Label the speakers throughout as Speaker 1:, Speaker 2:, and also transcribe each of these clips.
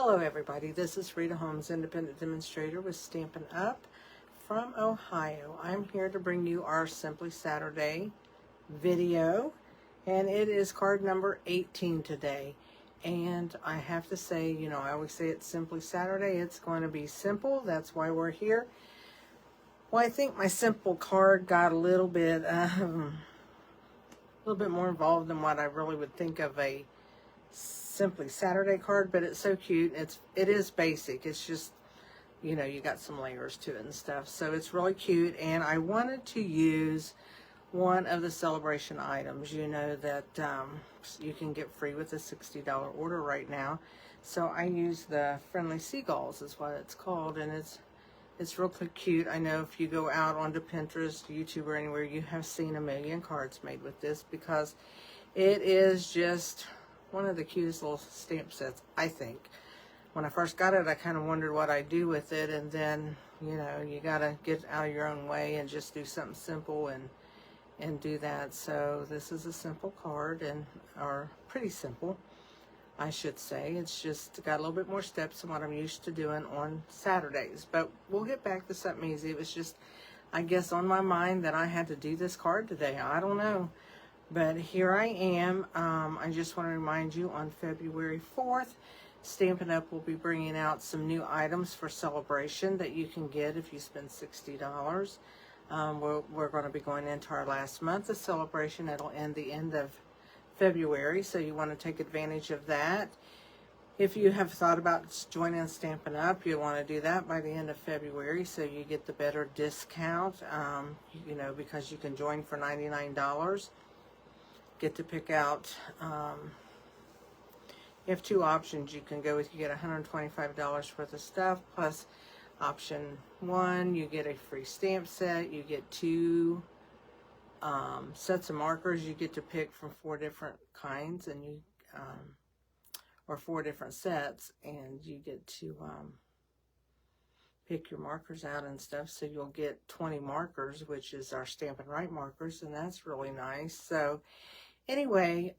Speaker 1: Hello everybody, this is Rita Holmes, independent demonstrator with Stampin' Up! From Ohio. I'm here to bring you our Simply Saturday video, and it is card number 18 today. And I have to say, you know, I always say it's Simply Saturday. It's going to be simple. That's why we're here. Well, I think my simple card got a little bit more involved than what I really would think of a Simply Saturday card, but it's so cute. It is basic. It's just, you know, you got some layers to it and stuff. So it's really cute, and I wanted to use one of the celebration items, you know, that you can get free with a $60 order right now. So I use the Friendly Seagulls is what it's called, and it's real cute. I know if you go out onto Pinterest, YouTube, or anywhere, you have seen a million cards made with this, because it is just one of the cutest little stamp sets, I think. When I first got it, I kind of wondered what I'd do with it, and then, you know, you gotta get out of your own way and just do something simple and do that. So this is a simple card, or pretty simple, I should say. It's just got a little bit more steps than what I'm used to doing on Saturdays, but we'll get back to something easy. It was just, I guess, on my mind that I had to do this card today. I don't know. But here I am. I just want to remind you, on February 4th, Stampin' Up! Will be bringing out some new items for celebration that you can get if you spend $60. We're going to be going into our last month of celebration. It'll end the end of February, so you want to take advantage of that. If you have thought about joining Stampin' Up!, you want to do that by the end of February, so you get the better discount, you know, because you can join for $99. Get to pick out, you have two options you can go with. You get $125 worth of stuff, plus option 1, you get a free stamp set. You get 2 sets of markers. You get to pick from 4 different kinds, and you or 4 different sets, and you get to pick your markers out and stuff. So you'll get 20 markers, which is our Stampin' Right markers, and that's really nice. So anyway,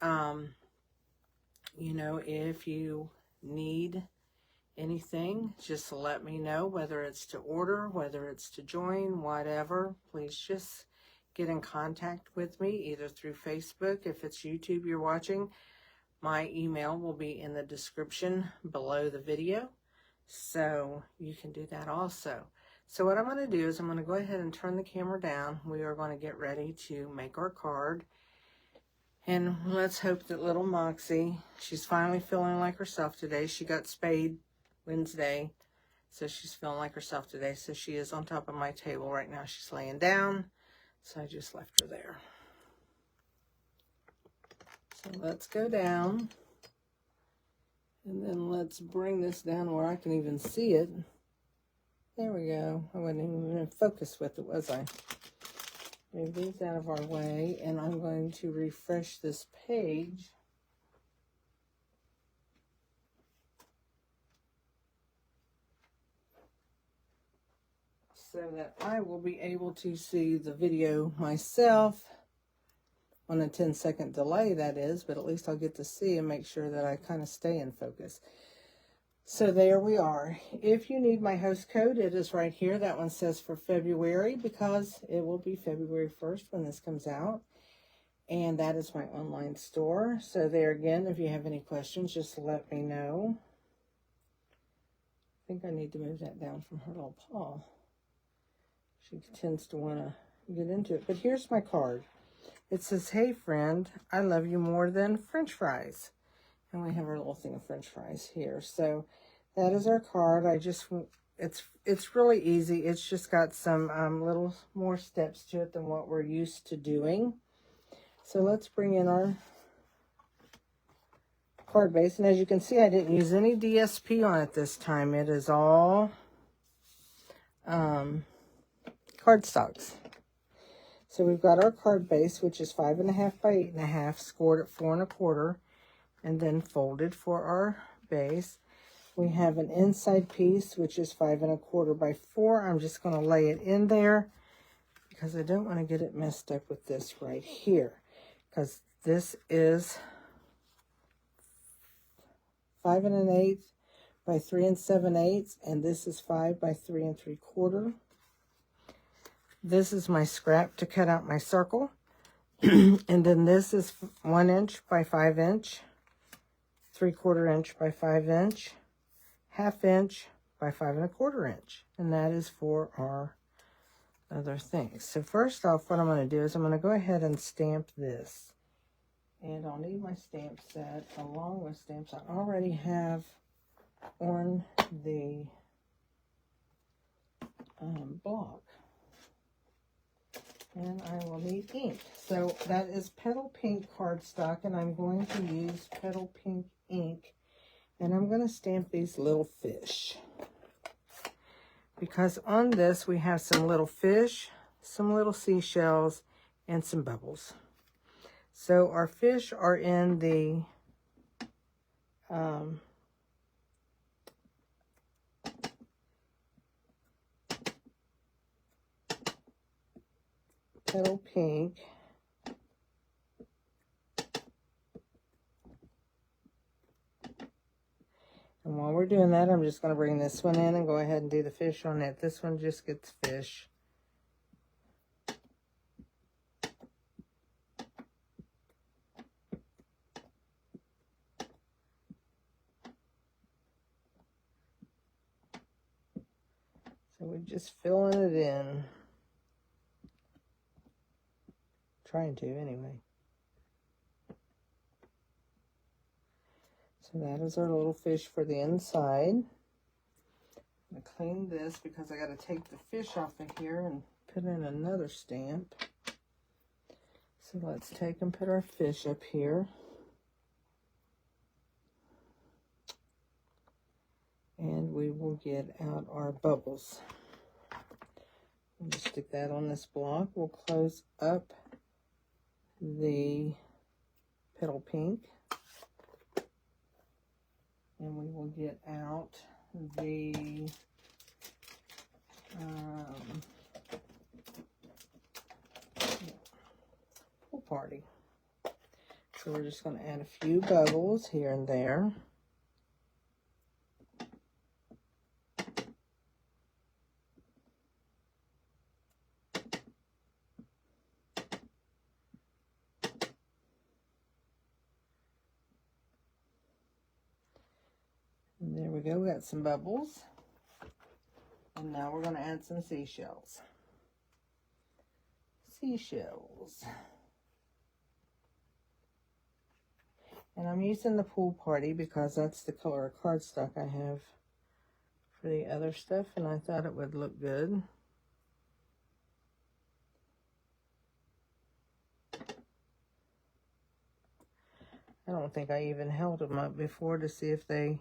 Speaker 1: you know, if you need anything, just let me know, whether it's to order, whether it's to join, whatever. Please just get in contact with me, either through Facebook. If it's YouTube you're watching, my email will be in the description below the video, so you can do that also. So what I'm going to do is I'm going to go ahead and turn the camera down. We are going to get ready to make our card. And let's hope that little Moxie, she's finally feeling like herself today. She got spayed Wednesday, so she's feeling like herself today. So she is on top of my table right now. She's laying down, so I just left her there. So let's go down, and then let's bring this down where I can even see it. There we go. I wasn't even in focus with it, was I? Move these out of our way, and I'm going to refresh this page. So that I will be able to see the video myself on a 10-second delay, that is, but at least I'll get to see and make sure that I kind of stay in focus. So there we are. If you need my host code, it is right here. That one says for February, because it will be February 1st when this comes out. And that is my online store. So there again, if you have any questions, just let me know. I think I need to move that down from her little paw. She tends to want to get into it. But here's my card. It says, "Hey friend, I love you more than French fries." And we have our little thing of French fries here. So that is our card. It's really easy. It's just got some little more steps to it than what we're used to doing. So let's bring in our card base. And as you can see, I didn't use any DSP on it this time. It is all cardstocks. So we've got our card base, which is 5.5 by 8.5, scored at 4 1/4. And then folded for our base. We have an inside piece, which is 5 1/4 by 4. I'm just going to lay it in there because I don't want to get it messed up with this right here, because this is 5 1/8 by 3 7/8, and this is 5 by 3 3/4. This is my scrap to cut out my circle. And then this is 1 inch by 5 inch, 3/4 inch by 5 inch, 1/2 inch by 5 1/4 inch. And that is for our other things. So first off, what I'm going to do is I'm going to go ahead and stamp this. And I'll need my stamp set along with stamps I already have on the block. And I will need ink. So that is Petal Pink cardstock, and I'm going to use Petal Pink ink. And I'm going to stamp these little fish. Because on this we have some little fish, some little seashells, and some bubbles. So our fish are in the Petal Pink. And while we're doing that, I'm just going to bring this one in and go ahead and do the fish on it. This one just gets fish. So we're just filling it in. Trying to, anyway. So that is our little fish for the inside. I'm going to clean this because I got to take the fish off of here and put in another stamp. So let's take and put our fish up here. And we will get out our bubbles. We'll just stick that on this block. We'll close up the Petal Pink. And we will get out the Pool Party. So we're just going to add a few bubbles here and there. And there we go, we got some bubbles. And now we're going to add some seashells. Seashells. And I'm using the Pool Party because that's the color of cardstock I have for the other stuff, and I thought it would look good. I don't think I even held them up before to see if they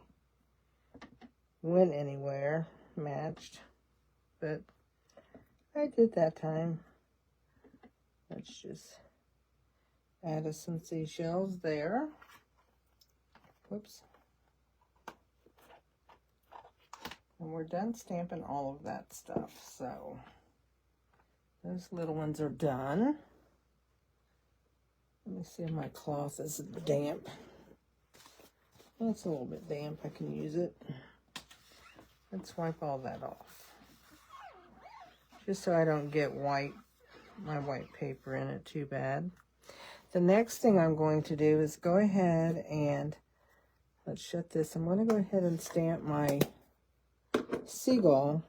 Speaker 1: went anywhere, matched, but I did that time. Let's just add some seashells there. Whoops. And we're done stamping all of that stuff, so those little ones are done. Let me see if my cloth is damp. Well, it's a little bit damp. I can use it. Let's wipe all that off. Just so I don't get my white paper in it too bad. The next thing I'm going to do is go ahead and, let's shut this. I'm going to go ahead and stamp my seagull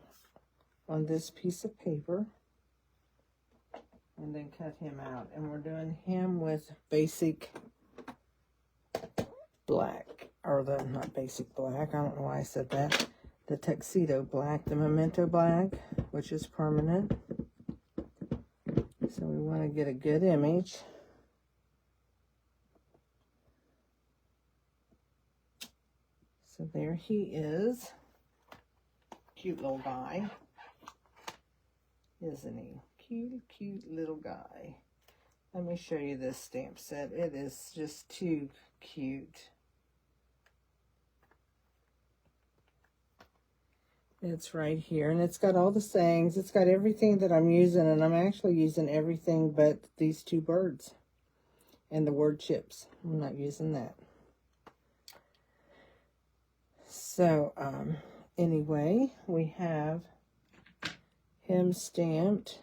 Speaker 1: on this piece of paper. And then cut him out. And we're doing him with basic black. Or the, not basic black, I don't know why I said that. The tuxedo black, the memento black, which is permanent. So we want to get a good image. So there he is. Cute little guy. Isn't he? Cute, cute little guy. Let me show you this stamp set. It is just too cute. It's right here, and it's got all the sayings. It's got everything that I'm using, and I'm actually using everything but these two birds and the word chips. I'm not using that. So, anyway, we have him stamped.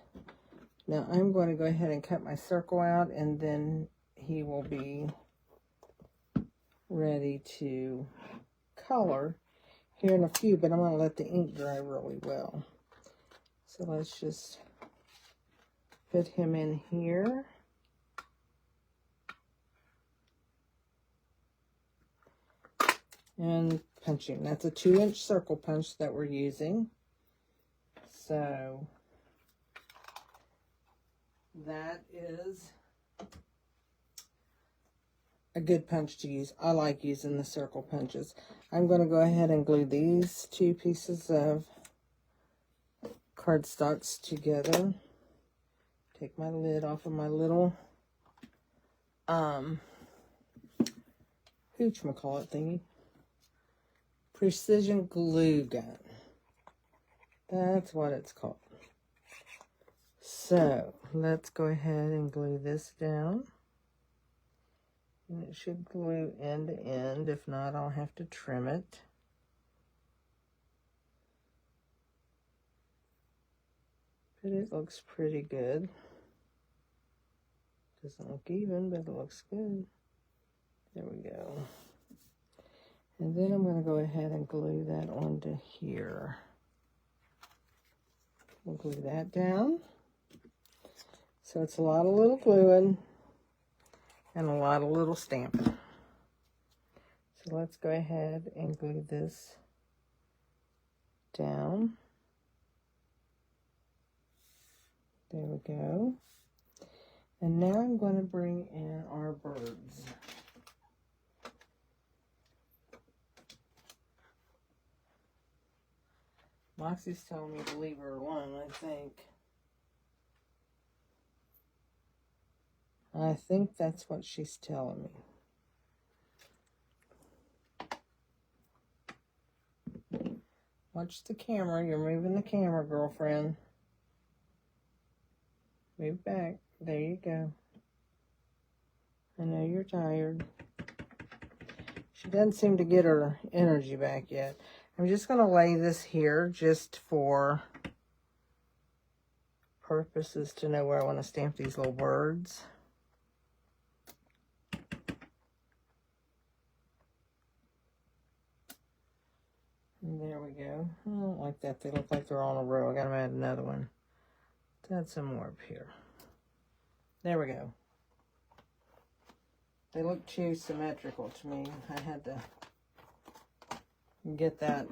Speaker 1: Now I'm going to go ahead and cut my circle out, and then he will be ready to color here in a few, but I'm going to let the ink dry really well. So let's just put him in here. And punching. That's a 2-inch circle punch that we're using. So that is a good punch to use. I like using the circle punches. I'm going to go ahead and glue these 2 pieces of cardstocks together. Take my lid off of my little whatchamacallit thingy. Precision glue gun. That's what it's called. So let's go ahead and glue this down. And it should glue end to end. If not, I'll have to trim it. But it looks pretty good. Doesn't look even, but it looks good. There we go. And then I'm going to go ahead and glue that onto here. We'll glue that down. So it's a lot of little gluing and a lot of little stamping. So let's go ahead and glue this down. There we go. And now I'm going to bring in our birds. Moxie's telling me to leave her alone, I think. I think that's what she's telling me. Watch the camera. You're moving the camera, girlfriend. Move back. There you go. I know you're tired. She doesn't seem to get her energy back yet. I'm just going to lay this here just for purposes to know where I want to stamp these little birds. And there we go. I don't like that. They look like they're all in a row. I got to add another one. Let's add some more up here. There we go. They look too symmetrical to me. I had to get that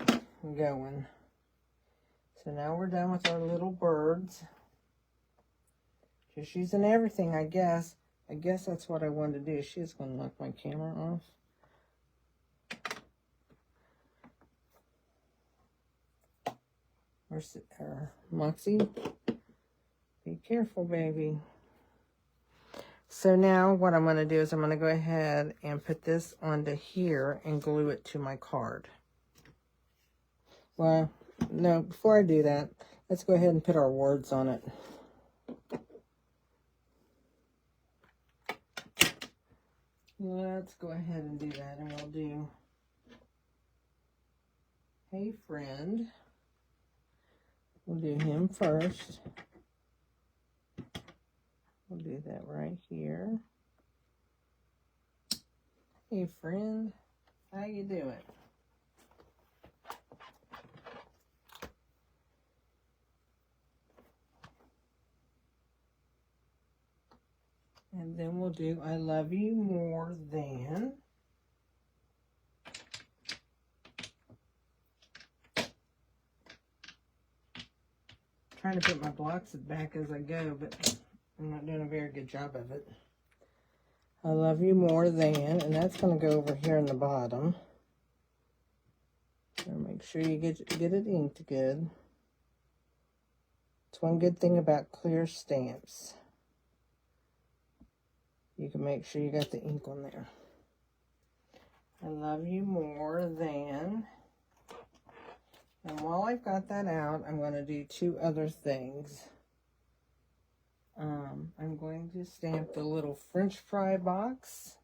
Speaker 1: going. So now we're done with our little birds. Just using everything, I guess. I guess that's what I wanted to do. She's going to knock my camera off. Where's Moxie? Be careful, baby. So now what I'm going to do is I'm going to go ahead and put this onto here and glue it to my card. Well, no, before I do that, let's go ahead and put our words on it. Let's go ahead and do that, and we'll do, hey friend. We'll do him first. We'll do that right here. Hey friend, how you doing? And then we'll do I love you more than. Trying to put my blocks back as I go, but I'm not doing a very good job of it. I love you more than, and that's going to go over here in the bottom. So make sure you get it inked good. It's one good thing about clear stamps. You can make sure you got the ink on there. I love you more than. And while I've got that out, I'm going to do 2 other things. I'm going to stamp the little French fry box.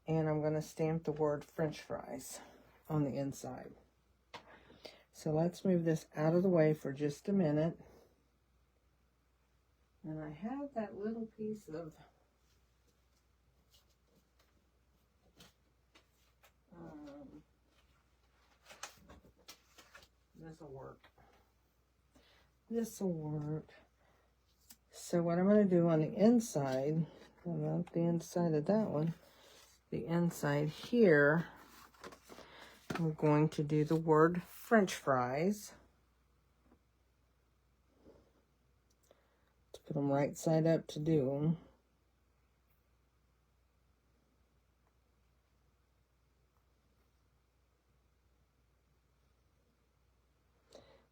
Speaker 1: And I'm going to stamp the word French fries. on the inside. So let's move this out of the way for just a minute. And I have that little piece of this'll work. This'll work. So what I'm going to do on the inside, not the inside of that one, the inside here, I'm going to do the word French fries. Let's put them right side up to do them.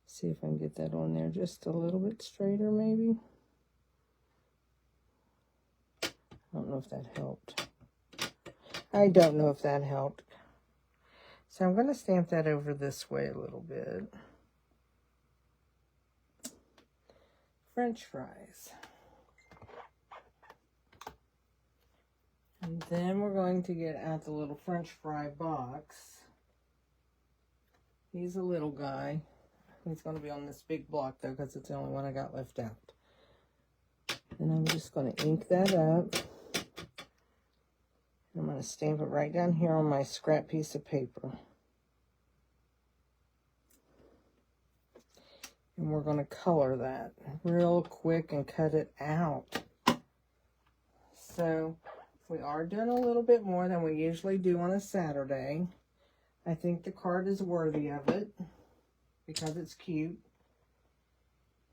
Speaker 1: See if I can get that on there just a little bit straighter, maybe. I don't know if that helped. I don't know if that helped. So I'm going to stamp that over this way a little bit. French fries. And then we're going to get out the little French fry box. He's a little guy. He's going to be on this big block though, because it's the only one I got left out. And I'm just going to ink that up. I'm going to stamp it right down here on my scrap piece of paper. And we're going to color that real quick and cut it out. So we are doing a little bit more than we usually do on a Saturday. I think the card is worthy of it because it's cute.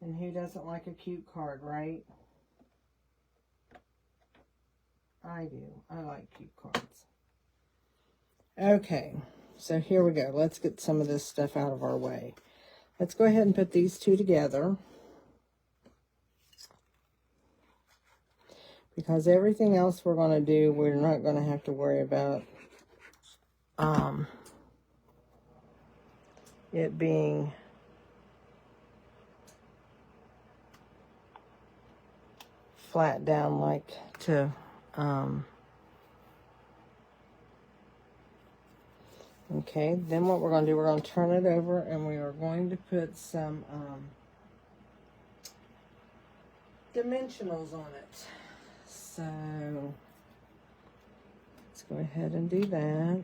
Speaker 1: And who doesn't like a cute card, right? I do. I like cute cards. Okay, so here we go. Let's get some of this stuff out of our way. Let's go ahead and put these two together. Because everything else we're going to do, we're not going to have to worry about it being flat down like to okay, then what we're going to do, we're going to turn it over and we are going to put some dimensionals on it. So let's go ahead and do that,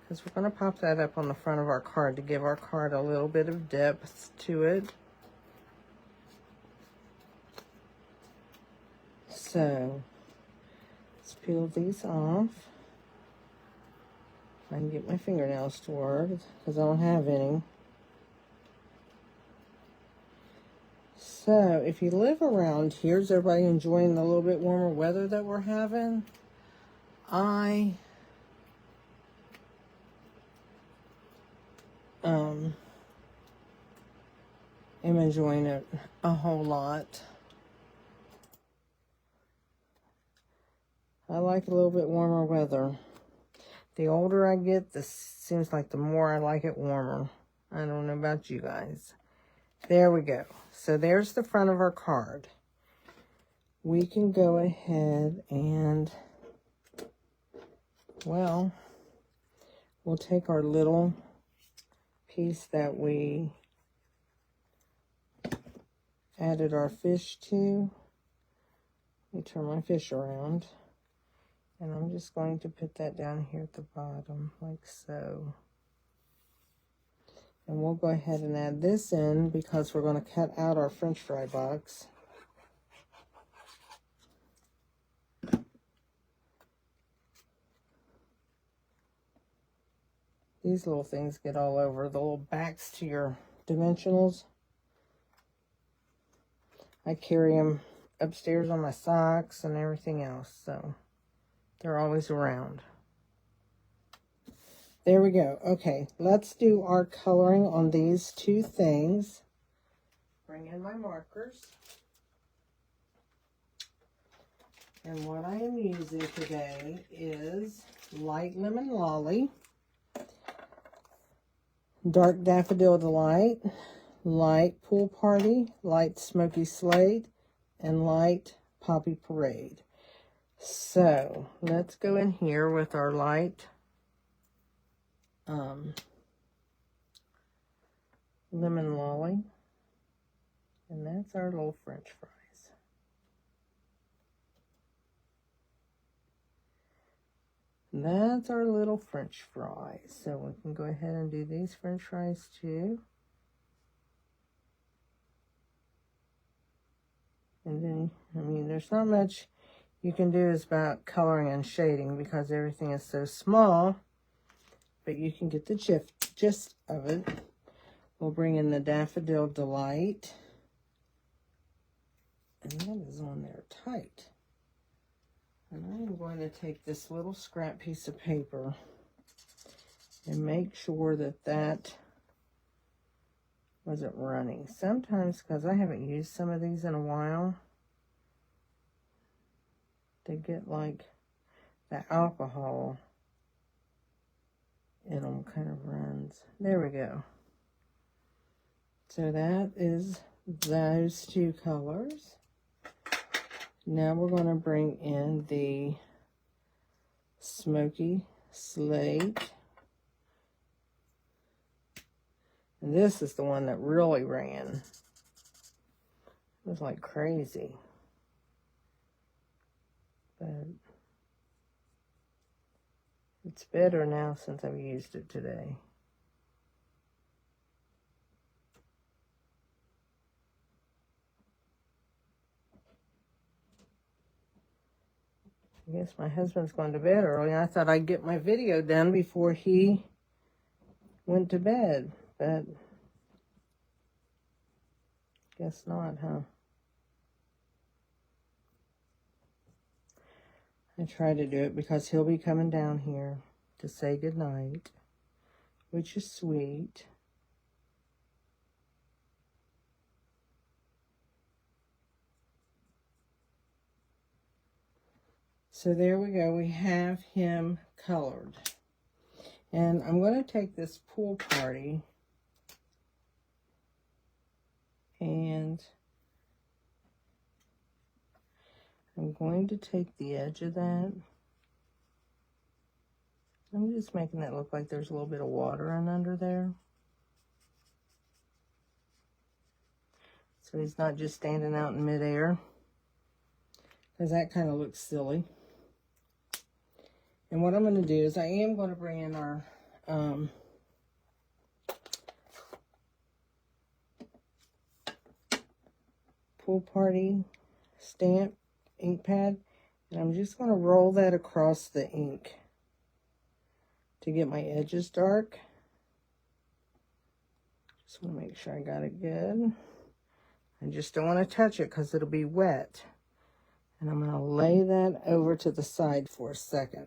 Speaker 1: because we're going to pop that up on the front of our card to give our card a little bit of depth to it. So let's peel these off. I can get my fingernails to work because I don't have any. So if you live around here, is everybody enjoying the little bit warmer weather that we're having? I am enjoying it a whole lot. I like a little bit warmer weather. The older I get, this seems like the more I like it warmer. I don't know about you guys. There we go. So there's the front of our card. We can go ahead and, well, we'll take our little piece that we added our fish to. Let me turn my fish around. And I'm just going to put that down here at the bottom, like so. And we'll go ahead and add this in because we're going to cut out our French fry box. These little things get all over, the little backs to your dimensionals. I carry them upstairs on my socks and everything else, so they're always around. There we go. Okay, let's do our coloring on these two things. Bring in my markers. And what I am using today is Light Lemon Lolly, Dark Daffodil Delight, Light Pool Party, Light Smoky Slate, and Light Poppy Parade. So let's go in here with our light lemon lolly. And that's our little French fries. That's our little French fries. So we can go ahead and do these French fries too. And then, I mean, there's not much you can do is about coloring and shading because everything is so small. But you can get the gist of it. We'll bring in the Daffodil Delight. And that is on there tight. And I'm going to take this little scrap piece of paper and make sure that that wasn't running. Sometimes, because I haven't used some of these in a while, they get like the alcohol in them kind of runs. There we go. So that is those two colors. Now we're going to bring in the Smoky Slate. And this is the one that really ran. It was like crazy. But it's better now since I've used it today. I guess my husband's going to bed early. I thought I'd get my video done before he went to bed, but guess not, huh? I try to do it because he'll be coming down here to say goodnight, which is sweet. So there we go. We have him colored. And I'm going to take this Pool Party and I'm going to take the edge of that. I'm just making that look like there's a little bit of water in under there. So he's not just standing out in midair, because that kind of looks silly. And what I'm going to do is I am going to bring in our Pool Party stamp ink pad, and I'm just going to roll that across the ink to get my edges dark. Just want to make sure I got it good. I just don't want to touch it because it'll be wet. And I'm going to lay that over to the side for a second.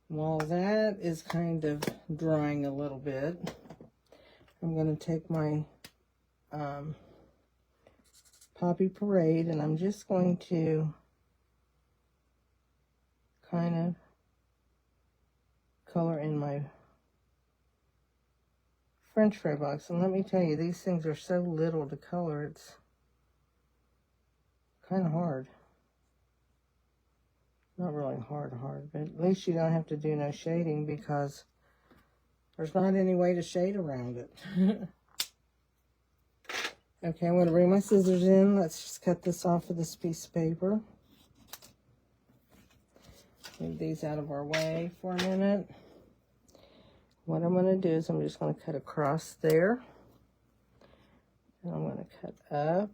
Speaker 1: While that is kind of drying a little bit, I'm going to take my Poppy Parade and I'm just going to kind of color in my French fry box. And let me tell you, these things are so little to color, it's kind of hard. Not really hard, but at least you don't have to do no shading because there's not any way to shade around it. Okay, I'm going to bring my scissors in. Let's just cut this off of this piece of paper. Move these out of our way for a minute. What I'm going to do is I'm just going to cut across there. And I'm going to cut up.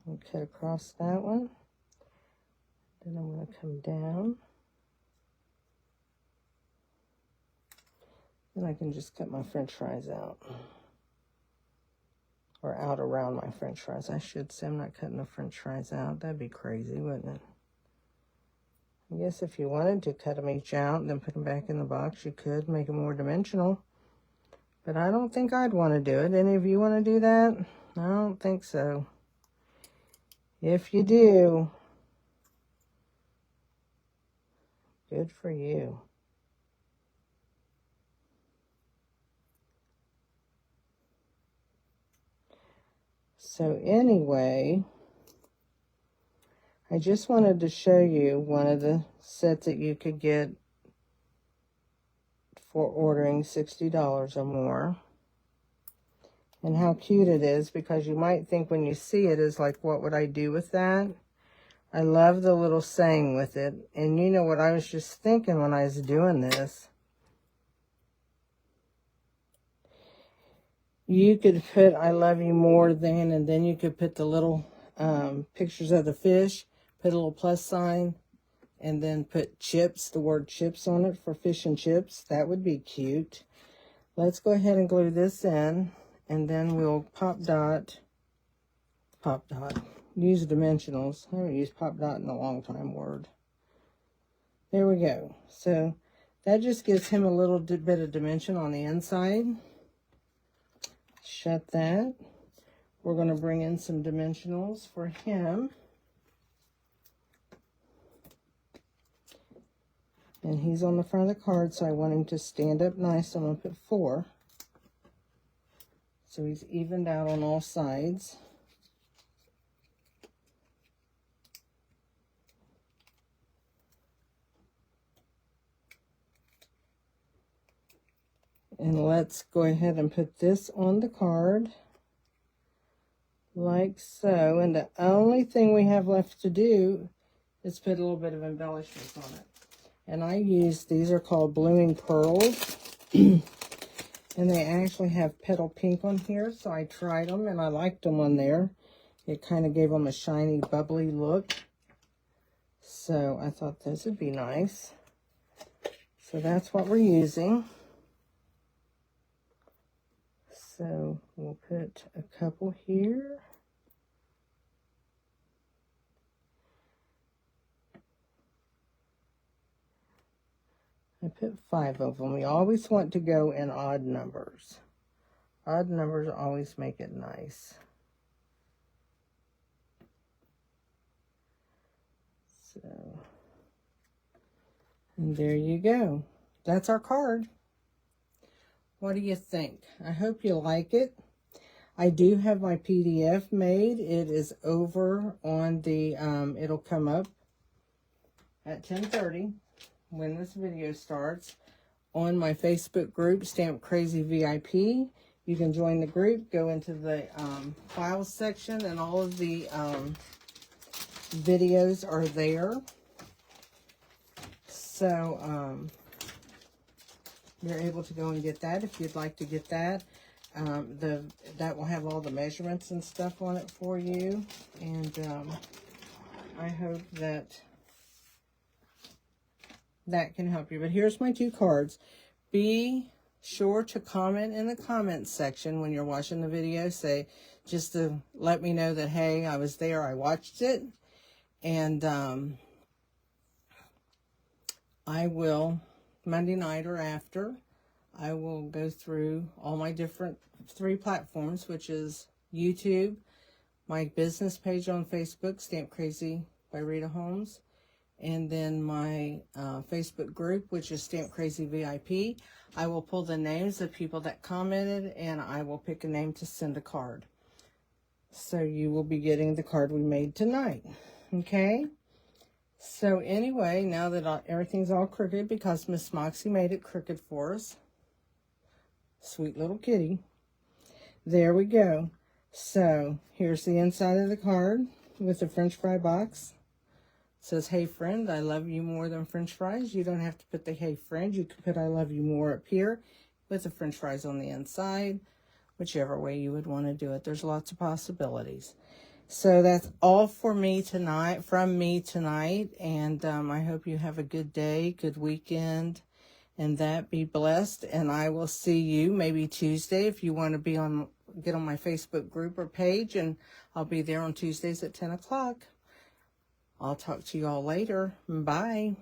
Speaker 1: And cut across that one. Then I'm going to come down. Then I can just cut my French fries out. Or out around my French fries. I should say I'm not cutting the French fries out. That'd be crazy, wouldn't it? I guess if you wanted to cut them each out and then put them back in the box, you could make them more dimensional. But I don't think I'd want to do it. Any of you want to do that? I don't think so. If you do, good for you. So anyway, I just wanted to show you one of the sets that you could get for ordering $60 or more. And how cute it is, because you might think when you see it is like, what would I do with that? I love the little saying with it. And you know what I was just thinking when I was doing this? You could put I love you more than, and then you could put the little pictures of the fish, put a little plus sign, and then put chips, the word chips on it for fish and chips. That would be cute. Let's go ahead and glue this in, and then we'll pop dot, use dimensionals. I haven't used pop dot in a long time word. There we go. So that just gives him a little bit of dimension on the inside. Shut that. We're going to bring in some dimensionals for him. And he's on the front of the card, so I want him to stand up nice. So I'm going to put 4. So he's evened out on all sides. And let's go ahead and put this on the card. Like so. And the only thing we have left to do is put a little bit of embellishments on it. And I use, these are called blooming pearls. And they actually have petal pink on here. So I tried them and I liked them on there. It kind of gave them a shiny, bubbly look. So I thought those would be nice. So that's what we're using. So we'll put a couple here. I put 5 of them. We always want to go in odd numbers. Odd numbers always make it nice. So, and there you go. That's our card. What do you think? I hope you like it. I do have my PDF made. It is over on the, it'll come up at 10:30 when this video starts on my Facebook group, Stamp Crazy VIP. You can join the group, go into the files section, and all of the videos are there. So, you're able to go and get that if you'd like to get that. That will have all the measurements and stuff on it for you. And I hope that that can help you. But here's my 2 cards. Be sure to comment in the comments section when you're watching the video. Say, just to let me know that, hey, I was there, I watched it. And I will, Monday night or after, I will go through all my different 3 platforms, which is YouTube, my business page on Facebook, Stamp Crazy by Rita Holmes, and then my Facebook group, which is Stamp Crazy VIP. I will pull the names of people that commented, and I will pick a name to send a card. So you will be getting the card we made tonight. Okay? So anyway, now that everything's all crooked, because Miss Moxie made it crooked for us. Sweet little kitty. There we go. So here's the inside of the card with the French fry box. It says, hey friend, I love you more than French fries. You don't have to put the hey friend. You can put I love you more up here with the French fries on the inside. Whichever way you would want to do it. There's lots of possibilities. So that's all for me tonight, from me tonight. And I hope you have a good day, good weekend, and that be blessed. And I will see you maybe Tuesday if you want to be on, get on my Facebook group or page. And I'll be there on Tuesdays at 10 o'clock. I'll talk to you all later. Bye.